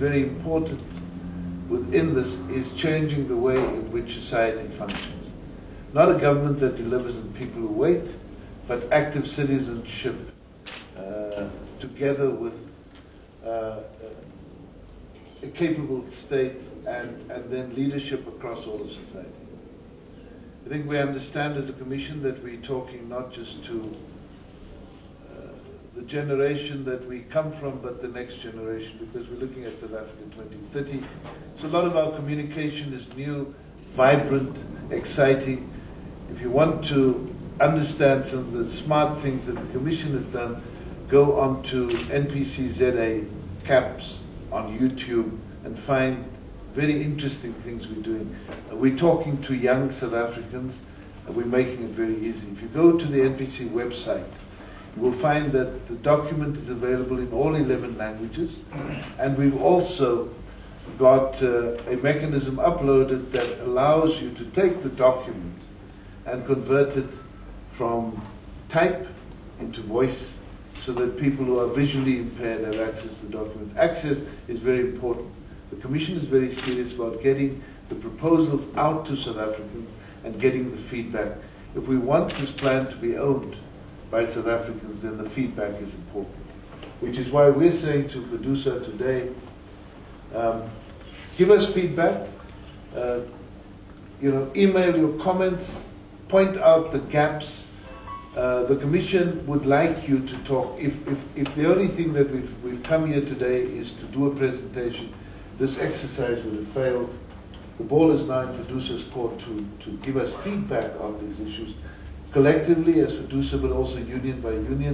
very important within this is changing the way in which society functions. Not a government that delivers and people who wait, but active citizenship together with a capable state and then leadership across all of society. I think we understand as a Commission that we're talking not just to the generation that we come from, but the next generation, because we're looking at South Africa 2030. So a lot of our communication is new, vibrant, exciting. If you want to understand some of the smart things that the Commission has done, go on to NPCZA CAPS on YouTube and find very interesting things we're doing. We're talking to young South Africans, and we're making it very easy. If you go to the NPC website, you will find that the document is available in all 11 languages, and we've also got a mechanism uploaded that allows you to take the document and convert it from type into voice, so that people who are visually impaired have access to the document. Access is very important. The Commission is very serious about getting the proposals out to South Africans and getting the feedback. If we want this plan to be owned by South Africans, then the feedback is important. Which is why we're saying to FEDUSA today, give us feedback, email your comments, point out the gaps. The Commission would like you to talk. If the only thing that we've come here today is to do a presentation, this exercise would have failed. The ball is now in FEDUSA's court to give us feedback on these issues, collectively as FEDUSA, but also union by union.